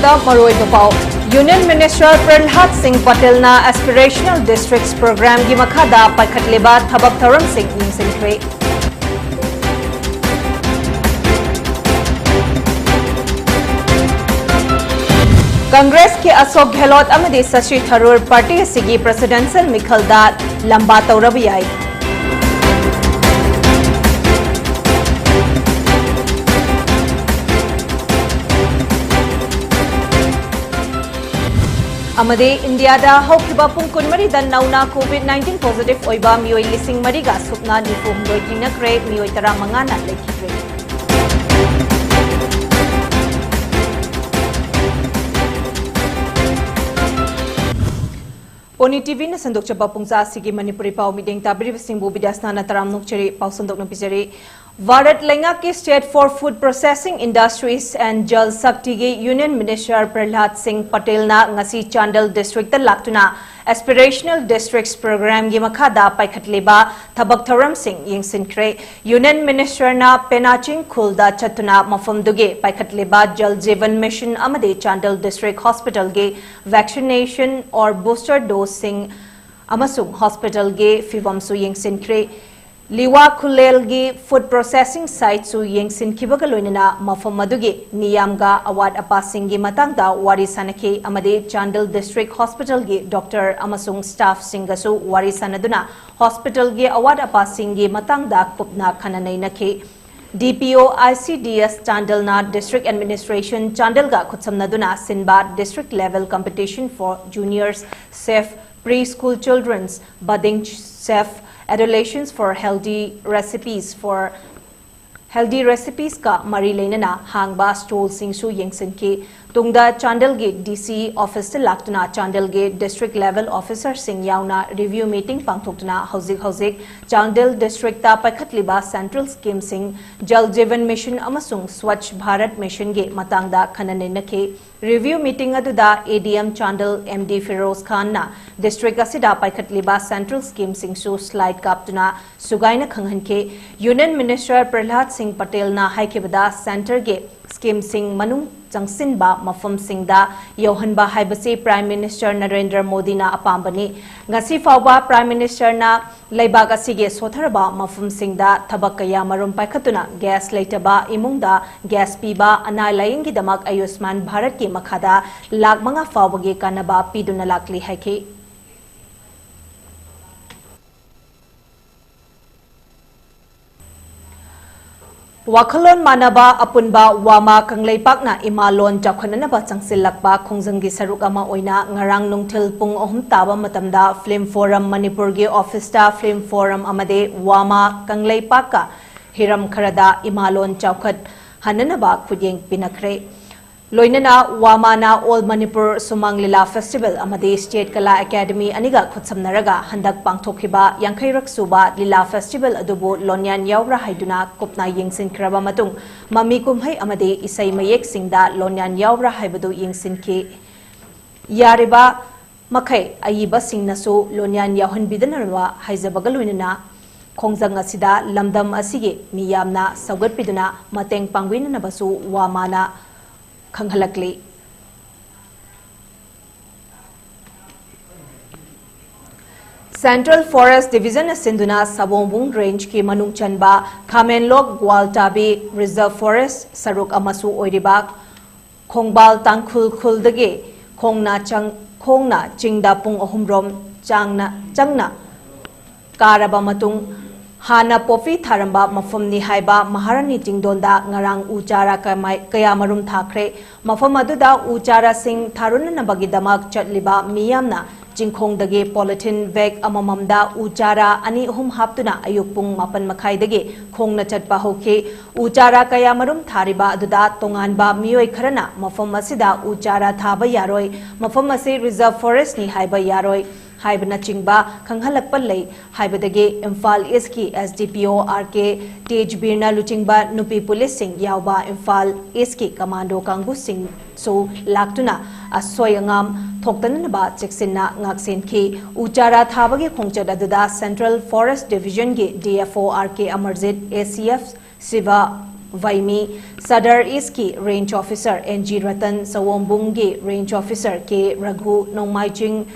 ꯇꯥꯕꯗ ꯃꯔꯨꯑꯣꯏꯕ ꯄꯥꯎ ꯌꯨꯅꯤꯌꯟ ꯃꯤꯅꯤꯁꯇꯔ ꯄ꯭ꯔꯜꯍꯥꯗ ꯁꯤꯡ ꯄꯇꯦꯜꯅ ꯑꯦꯁꯄꯤꯔꯦꯁꯅꯦꯜ ꯗꯤꯁꯇ꯭ꯔꯤꯛꯁ ꯄ꯭ꯔꯣꯒ꯭ꯔꯥꯝꯒꯤ ꯃꯈꯥꯗ ꯄꯥꯏꯈꯠꯂꯤꯕ ꯊꯕꯛ ꯊꯧꯔꯝꯁꯤꯡ ꯌꯦꯡꯁꯤꯟꯈ꯭ꯔꯦ꯫ कांग्रेस के अशोक गहलोत अमदी शशि थरूर पार्टी असिगी प्रेसिडेंशियल मिखलदा लंबा तौरब याई। अमदे इंडिया दा हौखिबा पुंग कुनमरी दा नौना कोविड-19 पॉजिटिव ओइबा मियोई लिसिंग मरीगा सुपना निफु हुंदोई थिंगनख्रे मियोई तरा मंगाना लेखिख्रे। पोनी टीवी ने संदोकचबा पुंगजा सिगी मणिपुरी पाव मीटिंग ताबरी सिंबु बिद्यासना तराम नुकचरी पाव संदोकन पिजरी। भारत लेंगा के state for food processing industries and Jal Shakti के यूनियन मिनिस्टर प्रहलाद सिंह पटेल ना ngasi चांडल डिस्ट्रिक्ट लाक्तुना एस्पिरेशनल डिस्ट्रिक्ट्स प्रोग्राम की मखादा पाइखटलेबा थबक थौरम सिंह यंगसिनख्रे। यूनियन मिनिस्टर ना पेनाचिंग खुलदा चतुना मफमदुगे पाइखटलेबा जल जीवन मिशन अमदे चांडल डिस्ट्रिक्ट हॉस्पिटल के वैक्सीनेशन और बूस्टर डोज सिंह अमसुंग हॉस्पिटल के फिवमसु यंगसिनख्रे। लिवा खुलेलगी फूड प्रोसेसिंग साइट सु यंगसिनखिबगा लोइनना मफम मदुगे मियामगा अवार्ड अपासिंगी मतंगदा वारी सनखे अमदे चांडल डिस्ट्रिक्ट हॉस्पिटल के डॉक्टर अमसुंग स्टाफ सिंगसु वारी सनदुना हॉस्पिटल के अवार्ड अपासिंगी मतंगदा कुपना खननैनखे। DPO ICDS चांडल ना डिस्ट्रिक्ट एडमिनिस्ट्रेशन चांडल का खुत्समनदुना सिनबा district level competition for juniors safe pre school children's budding safe adolescents for healthy recipes का मरी लेना हांगबा स्टॉल सिंगसु यंगसन के तुंगदा चांडल के DC ऑफिस लाक्तुना चांडल के डिस्ट्रिक्ट लेवल ऑफिसर सिंह यावना रिव्यू मीटिंग पांगथोक्तुना हौजिक चांडल डिस्ट्रिक्ट ता पाइखटलिबा सेंट्रल स्कीम सिंह जल जीवन मिशन अमसुंग स्वच्छ भारत मिशन के मतंगदा खननेनखे। रिव्यू मीटिंग अदुदा ADM चांडल MD फिरोज खान ना डिस्ट्रिक्ट असिदा पाइखटलिबा सेंट्रल स्कीम सिंगसु स्लाइड काप्तुना सुगाइना खंगहनखे। यूनियन मिनिस्टर प्रहलाद सिंह पटेल ना हाइकेबदा सेंटर के स्कीम सिंह मनुंग चंगसिनबा मफम सिंगदा यौहनबा हाइबसे प्राइम मिनिस्टर नरेंद्र मोदी ना अपाम्बनी ngasi फावबा प्राइम मिनिस्टर ना लेबाग असिगे सोथरबा मफम सिंगदा थबक कया मरुम पाइखतुना गैस लेटबा इमुंगदा गैस पीबा अना लाइंगी दमक आयुष्मान भारत के मखादा लाख मंगा फावगे कानबा पीदुना लाकली हाइखे। वाखलोन मानबा अपुनबा वामा कंगलेपाकना इमालोन चौखननबा चंगसिलकबा खोंजंगी सरुक अमा ओइना ngarang nungthil pung 3 ताबा मतमदा फिल्म फोरम मणिपुर के ऑफिसटा फिल्म फोरम अमदे वामा कंगलेपाका हिरम खरदा इमालोन चौखत हननबा खुजेंग पिनखरे। लोइनना वामाना ऑल मणिपुर सुमंग लीला फेस्टिवल अमदे स्टेट कला एकेडमी अनिगा खुत्समनरगा हंदक पांगथोखिबा 50 सुबा लीला फेस्टिवल अदुबो लोन्यान यावरा हाइदुना कुपना यंगसिनख्रबा मतुंग ममी कुमहै अमदे इसै मयेक सिंगदा लोन्यान यावरा हाइबदु यंगसिनखे। यारिबा मखै अयिबा सिंगनसु लोन्यान यावहनबिदनरवा हाइजबगा लोइनना खोंजंग असिदा लमदम असिगे मियामना सौगतपिदुना मतेंग पांगविननबसु वामाना खंगहलकली। सेंट्रल फॉरेस्ट डिवीजन सिंधुना सबोंबुंग रेंज की मनुंग चनबा खामेनलोक ग्वालटाबी रिजर्व फॉरेस्ट सरुक अमसु ओइरिबा खोंगबाल तांखुल खुलदगे खोंगना चिंगदा पुंग अहुमरोम चंगना कारबा मतुंग हाना पोफी थारंबा मफमनी हाइबा महारानी चिंगदोंदा ngarang उचारा कया मरुम थाखरे। मफम अदुदा उचारा सिंह थारुननबगी दमक चटलिबा मियामना चिंखोंदगे पॉलिथिन बैग अमममदा उचारा अनि अहुम हाप्तुना अयुक पुंग 4 मखाइदगे खोंगना चटपा होखे। उचारा कया मरुम थारिबा अदुदा तोंगानबा मियोय खरना मफम असिदा उचारा थाबा यारोय मफम असे रिजर्व फॉरेस्ट नि हाइबा यारोय हाइबना चिंगबा खंगहलकपा लई हाइबदगे इम्फाल ईस्ट की SDPO RK तेजबीरना लुचिंगबा नुपी पुलिस सिंह यावबा इम्फाल ईस्ट की कमांडो कांगू सिंह सो लाक्तुना असोयंगाम थोक्तनबा चेक्सिना ngaksenki उचारा थाबगे खोंगचट अदुदा सेंट्रल फॉरेस्ट डिवीजन के DFO RK Amarjit ACF Shiva Vaimi, Sadar East ki Range Officer NG Ratan, Sawombung ki Range Officer K Raghu, Nongmaijing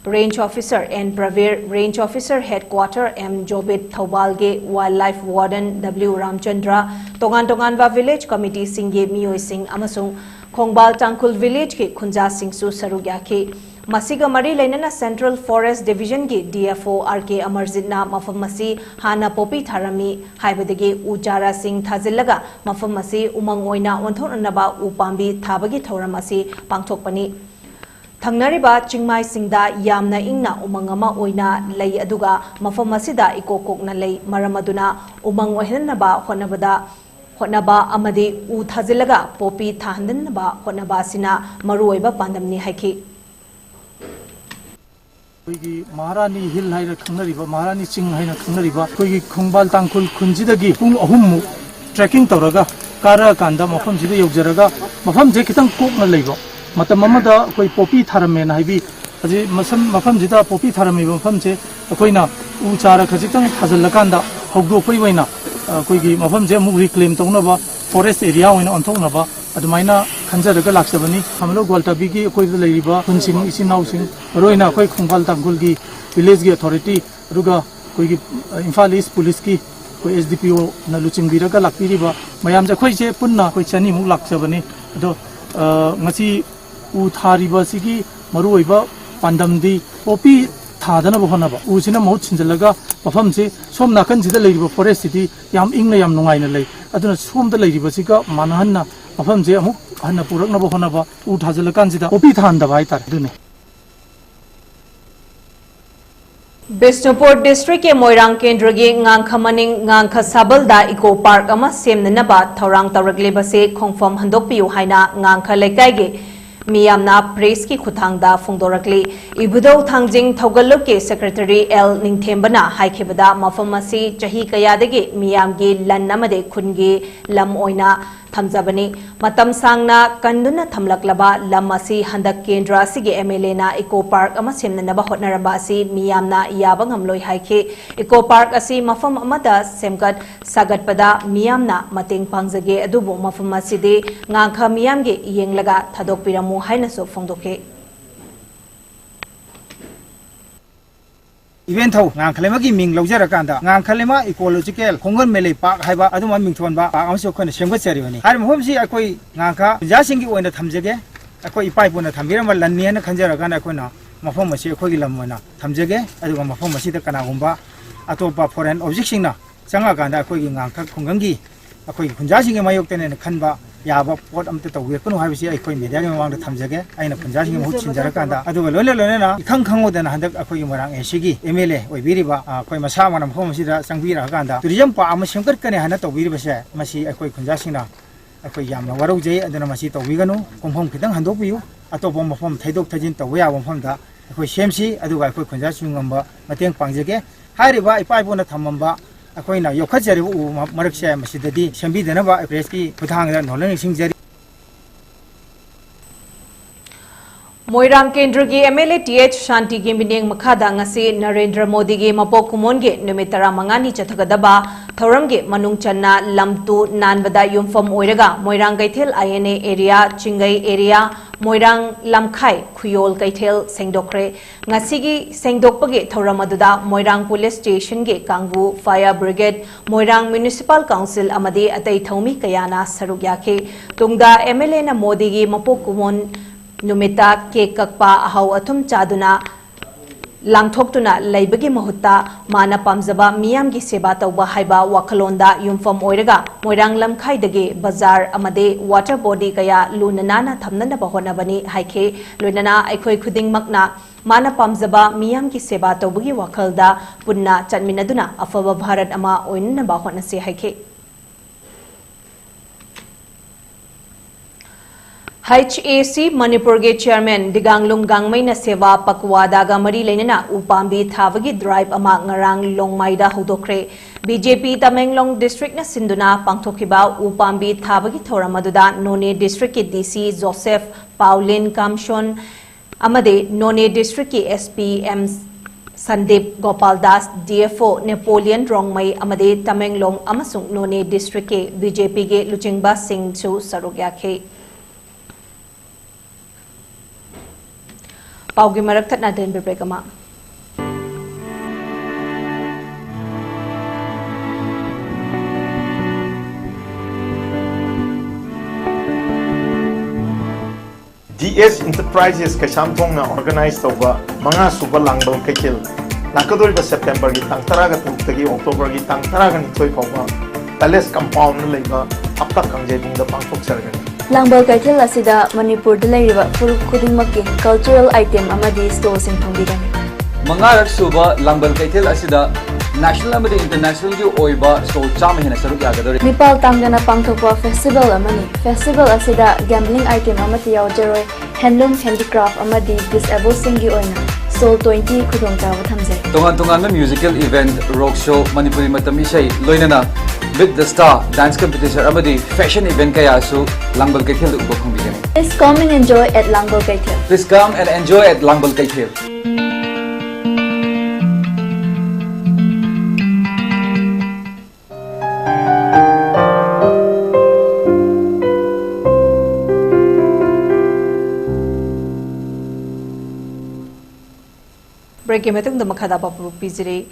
Range Officer N Pravir, Range Officer Headquarter M Jobit Thaubalge, Wildlife Warden W Ramchandra, Tongan-Tonganba Village Committee Singye Miyoi Singh Amasung Khongbal Tangkul Village ki Khunja Singh Su Sarugyaki. Masiga Mari Lainana Central Forest Division ki DFO RK Amarjitna Mafamasi Hana Popi Tharami Haibadagi Ujara Singh Thazilaga Mafamasi Umang Oina Onthonanaba Upambi Thabagi Thoramasi Pangthokpani. Thangnariba Chingmai Singda Yamna Ingna Umangama Oina Lay Aduga Mafamasida Ikokokna Lay Maramaduna Umang Ohinaba Honaba Amadi U Thazilaga Popi Thandanaba Honaba Sina Maruiba Pandamni Haiki. Maharani Hill Haina Kanariba, Maharani Ching Haina Kanariba, Kogi Khongbal Tangkul Kunjidagi, Ahum Trekking Toraga, Kara Kanda, Mafam Jida Yogaraga, Mafam Jekitan Kokna Lego, Matamamada, Koi Popi Taramen, Hibi, Mafam Jida Popi Tarami, Mafamje, Akoina, Uchara Kajitan, Hazalakanda, Hogo Koiwena, Kogi, Mafam Jemu reclaim Tonava, forest area in Antonava, Admaina, Kanjaraga Laksabani, Hamlo Gualtabigi, Koi the Lariba, Kunsing, Isin Housing, Roina, Koi Khongbal Tangkulgi, Village Authority, Ruga, Kogi, Infalis, Poliski, Koi SDPO, Naluching Viraga Lakiriba, Mayamja Koiche, Puna, Koichani Mulaksabani, Masi Uthariba Sigi, Maruiba, Pandamdi, Popi, Tadana Bohanaba, Usina Mochinjalaga, Mafamse, Som Nakan Zida Lady Forest City, Yam Inglayam Nongaina Lay, Aduna Swam the Lady Basica, Manahana, Mafamse, Hana Purana Bohanaba, Utazalakanzida, Popi Tanda Vaita, Dune. Bishnupur District ke Moirang Kendra ge Ngangkha Maning Ngangkha Sabal da Eco Park ama semnanaba Thaurang Tawragleba se Khongfam Handokpiu haina Ngangkha Lekai ge Miyamna Press ki Khuthangda Phongdorakli Ibudau Thangjing Thogaluk ke Secretary L Ningthembana Haikhebada Mafam asi Chahi Kayadagi Miyam ge Lan amade Khungi Lam Oina Thamjabani Matam Sangna Kanduna Thamlaklaba Lam asi Handak Kendra sige MLA na Eco Park ama semnanaba hotnaraba asi Miyamna Yaba ngamloi haikhe Eco Park asi Mafam amada semgat sagatpada Miyamna Mateng Pangjage adubu Mafam aside Ngangkha Miyam ge yenglaga Thadokpiramu haina so phongdoke Event ho Ngangkhalema gi ming lawjarakanda Ngangkhalema ecological khongon mele park haiba aduma ming thonba park amso khona semgat seribani har mohomsi akoi ngangkha jasingi oina thamjage akoi ipai puna thambirama lanni na khanjarakana koina mafam asi akoi gi lamona thamjage aduga mafam asi da kana gumba atopa foreign object singna changa ganda akoi gi ngangkha khongangi akoi khunjasingi mayok tene khanba Yaba pot am to we kuno habisi ai koi media ma wang thamjage aina punja sing mo chinjara kanda adu lone na ikhang khango dana handak akoi marang esigi MLA oi biriba koi masa manam phom sida sangbira kanda tourism pa am semkat kane hana to biriba se masi akoi khunja singna akoi yamna warau jai adana masi to wiganu komphom khitang handok piu atopo mafom thaidok thajin to ya mafom da akoi semsi adu ga akoi khunja singamba mateng pangjage hairiba ipai bona thamamba Akoina Yokajari Maraksham Sidadi, Shambi Danaba, Preski, Putanga, Nolan Singjari. Moirang Kendra ge MLA TH Shanti ge mining makhada ngasi Narendra Modi ge mapokumon ge numitara mangani chathagadaba thoram ge manung channa lamtu nanbada yumfam oiraga Moirang Gaithel INA area Chingai area Moirang Lamkhai Khuyol Gaithel Sengdokre ngasi gi sengdokpa ge thoram aduda Moirang Police Station ge Kangbu Fire Brigade Moirang Municipal Council amade atai thomi kayana saruk yakhe tungda MLA na Modi ge mapokumon Numita ke kakpa ahaw athum chaduna langthoktuna laibagi mahutta mana pamjaba miyam gi seba tawba haiba wakhalonda yumfam oiraga Moirang Lamkhai dage bazar amade water body kaya lunana thamnana bahona bani haikhe loinana aikhoi khuding makna mana pamjaba miyam gi seba tawbagi wakhalda punna chanminaduna afaba bharat ama oinna bahona se haikhe HAC Manipur ge chairman Diganglung Gangmai na seva pakwada ga mari lenana upambi thavagi drive ama ngarang longmaida hodokre BJP Tamenglong district na sinduna pangthokiba upambi thavagi thoramaduda None district ke DC Joseph Pauline Kamshon amade None district ke SPM Sandeep Gopal Das DFO Napoleon Rongmai Amade Tamenglong Amasung None District ke BJP ke Luchingba Singh Chu Saruk Yakhe Paugi Marak Thatna Den Bibrekama DS Enterprises Kashamthong na organize tawba mga suba langbal kaitil nakadol ba September gi tang taraga tagi October gi tang taraga ni toy pawba Palace compound na laiba apta kangjay bung da pangthok sargani langbal kaitil asida Manipur da laiba full khudingmakki cultural item amadi store sing thongbidan mangarak suba langbal kaitil asida national amadi international gi oiba store chama hena saruk yagadori Nepal tangana pangthokpa festival amani festival asida gambling item amati yawjaroi handloom handicraft amadi disabled singi oina Soul 20 khudongtawa thamjai tongan musical event rock show Manipuri matam isai loinana with the star dance competition amadi fashion event kaya su langbal kaitil uba khongbigani Please come and enjoy at langbal kaitil Please come and enjoy at langbal kaitil Break meeting the Makada Bapu Pizri.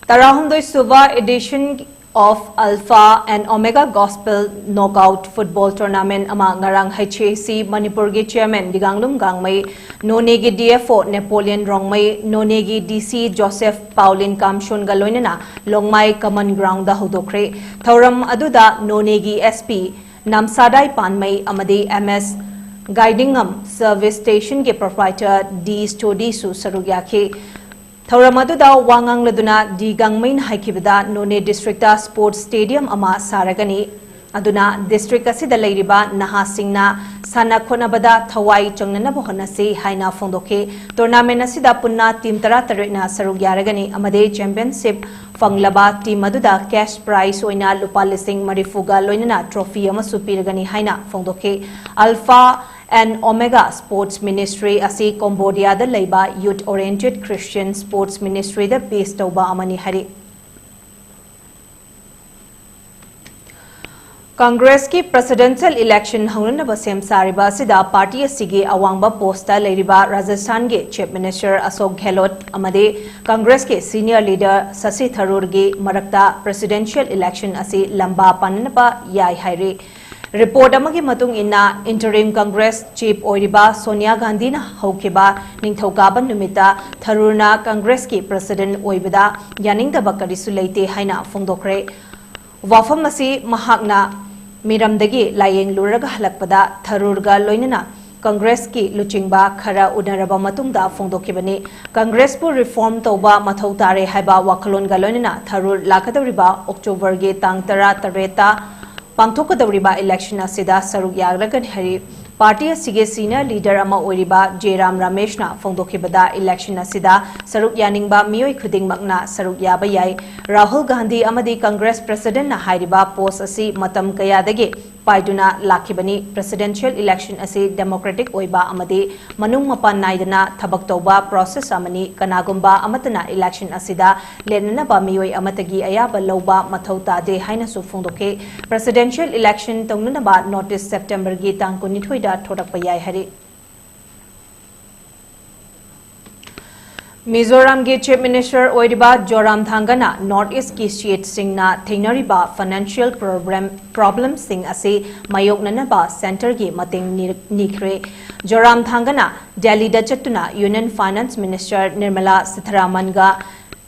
Tarahumdoi Suba edition of Alpha and Omega Gospel Knockout Football Tournament among Ngarang HAC Manipur gi Chairman Diganglum Gangmai Nonegi DFO Napoleon Rongmai Nonegi DC Joseph Pauline Kamshun Galoinana Longmai Common Ground da Hodokre Thoram Aduda Nonegi SP Namsadai Panmai Amadi MS Guidingham Service Station ke proprietor D Stodi Su Sarugyake Thauramadu Wangang Laduna di Gangmain Haikibida None District Sports Stadium ama Saragani Aduna District Asida Lairiba Nahasingna Sana Konabada Thawai Changnana Bohanasi Haina Fondoke Tournament Asida Punna Team Taratarina Sarugyaragani Amade Championship Fanglaba Team Maduda Cash Prize Oina Lupa Lising Marifuga Loinana Trophy Amasu Piragani Haina Fondoke Alpha and Omega Sports Ministry asi Cambodia da Laiba Youth Oriented Christian Sports Ministry da based Toba Amani Hari Congress ki presidential election haunana basem sariba sida party asigi awangba posta leiriba Rajasthan ge chief minister Ashok Gehlot amade Congress ke senior leader Sasi Tharoor ge marakta presidential election asi lamba panaba yai haire Report amagi matung inna interim Congress chief oiriba Sonia Gandhi na haukiba ningthaukaban numita Tharurna Congress ki president oibida yaningdaba karisu leite haina fongdokre wafam asi mahakna miramdagi layeng luraga halakpada Tharurga loinana Congress ki luchingba khara unaraba matungda fongdokibani Congress pu reform toba mathau tare haiba wakalon ga loinana Tharur lakadawriba October ge tang 13 Pangthokadawriba election asida saruk yagragan hari party asige senior leader ama oiriba Jairam Ramesh na fongdokibada election asida saruk yaningba miyoi khudingmakna saruk yaba yai Rahul Gandhi amadi Congress president na hairiba post asi matam kayadagi paiduna lakibani presidential election asi democratic oiba amadi manung mapan naidana thabak toba process amani kanagumba amatana election asida lenana ba miyoi amatagi ayaba loba mathauta de haina su fongdoke presidential election tongnana ba notice September gi tang 19 da thodak payai hari Mizoram ge chief minister oiriba Joram Thangana North East ki state singna thainariba financial problem sing ase mayoknana ba center ge mating nikre Joram Thangana Delhi da chatuna Union Finance Minister Nirmala Sitharaman ga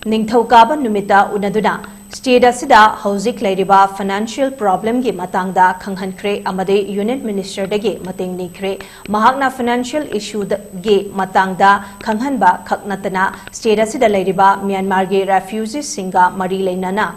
ningthaukaban numita unaduna state asida houzik lairiba financial problem ge matangda khanghankhre amade Union Minister dage mating nikre mahakna financial issue ge matangda khanghanba khaknatana state asida lairiba Myanmar ge refugees singa mari leinana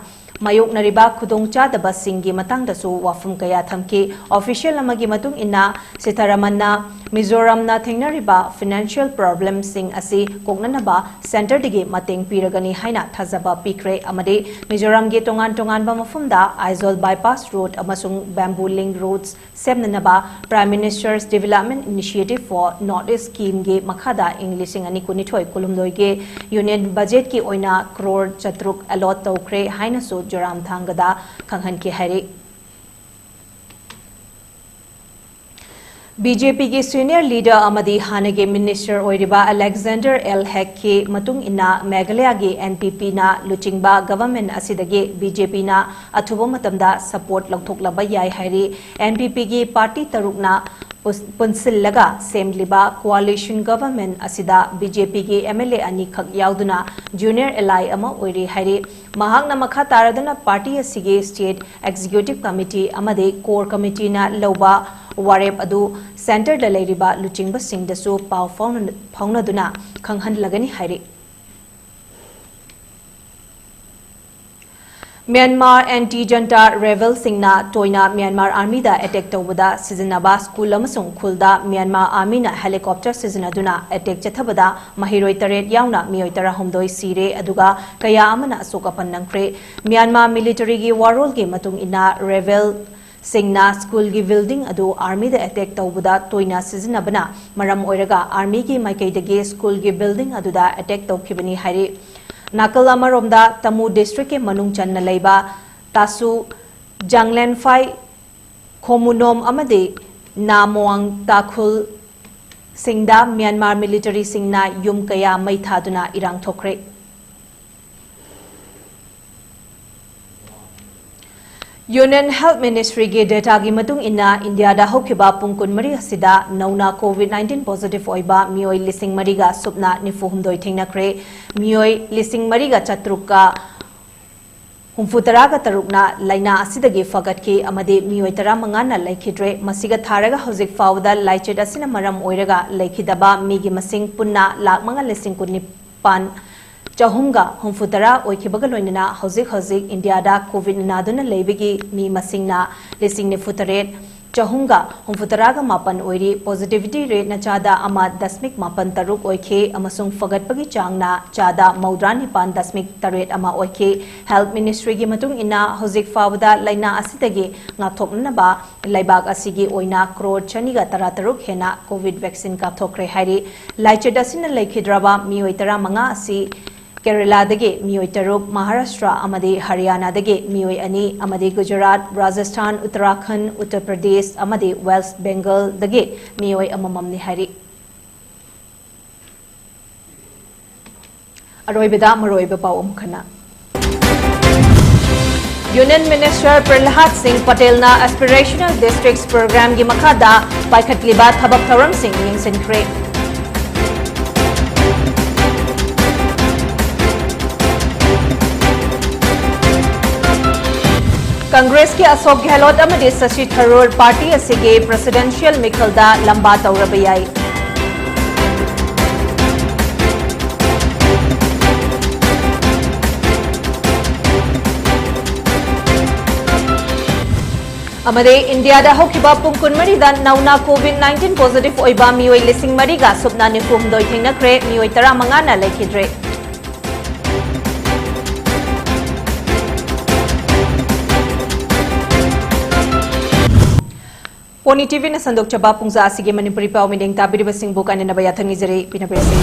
mayoknariba khudongchadabasinggi matangdasu wafum kaya thamki official amagi matung inna Sitharamanna Mizoramna thengnariba financial problems sing asi kognanaba center digi mateng piragani haina thazaba pikre amade Mizoram ge tongan ba mafumda Aizol bypass road amasung bamboo link roads semnanaba Prime Minister's Development Initiative for Northeast scheme ge makhada Englishing ani kunithoi kulumdoi ge union budget ki oina crore chatruk allot tawkre haina su Joram thangada khanghan ki hari BJP की senior leader अमदी हानगे minister ओइरिबा Alexander L Hek के मतुंग इना मेघालय के NPP ना लुचिंगबा government असिदगे BJP ना अथुबो मतमदा सपोर्ट लौथोकलबा याय हाइरी NPP की पार्टी तरुकना पुंसिलगा सेमलिबा कोalition गवर्नमेंट असिदा BJP की MLA अनि खक याउदुना जूनियर एलाई अमा ओइरी हाइरी महांगना मखा तारदना पार्टी असिगे स्टेट एग्जीक्यूटिव कमिटी अमदे कोर कमिटी ना लौबा वारेप अदु सेंटर द लेरिबा लुचिंगबा सिंगदसु पाव फाउनदुना खंगहन लगनी हाइरी Myanmar anti-junta rebel singna toina Myanmar army da attack tawbada sizinaba school amasung khulda Myanmar army na helicopter sizinaduna attack chathabada mahiroi taret yauna mioi tara homdoi sire aduga kaya amana asokapan nangkre Myanmar military gi warol gi matung ina rebel singna school gi building adu army da attack tawbada toina sizinabana maram oiraga army gi maikai dagi school gi building adu da attack tawkhibani hairi Nakal Amaromda Tamu district ke manung channa leiba tasu janglen fai khomunom amade namoang takhul singda Myanmar military singna yum kaya mai thaduna irang thokre Union Health Ministry ge data gi matung inna India da hokiba pungkun mari asida nauna COVID-19 positive oiba mioi lising mariga supna nifuhumdoi thingnakre mioi lising mariga chatruka humfutaraga tarukna laina asidagi fagatki amade mioi tara mangana laikhidre masiga tharaga hojik fawda laichet asina maram oiraga laikhidaba migi masing punna lak manga lising kunni pan Chahumga humfutara oikhibaga loinana hojik India da COVID naduna leibigi mi masingna lising ni futaret Chahumga humfutaraga mapan oiri positivity rate na chada ama dasmik mapan taruk oikhe amasung fagatpagi changna chada maudran hipan dasmik taret ama oikhe Health Ministry gi matung ina hojik fawda laina asidagi ngathokna ba laibak asigi oina crore chaniga tarataruk hena COVID vaccine ka thokre hairi laiche dasina laikhidraba mioi tara manga asi Kerala dage mioi taruk Maharashtra amade Haryana dage mioi ani amade Gujarat Rajasthan Uttarakhand Uttar Pradesh amade West Bengal dage mioi amamam ni hari Aroibeda maroiba pawum khana Union Minister Prahlad Singh Patel na Aspirational Districts Program gi makhada paikhatliba thabak tharam sing yingsinkre Congress के Ashok Gehlot अमदे Shashi Tharoor party असिगे presidential मिखलदा लंबा तौरबयाई अमदे India दा होखिबा पुंकुन मरिदा नौना COVID-19 positive ओइबा मियोई लिसिंग मरिगा सुपना निफुम दोय थिंगनख्रे मियोई तरा मंगाना लेखिद्रे Poni TV na sandok chaba pungza asige Manipuri paw mideng tabiri basing bukan na bayathang izere pinabese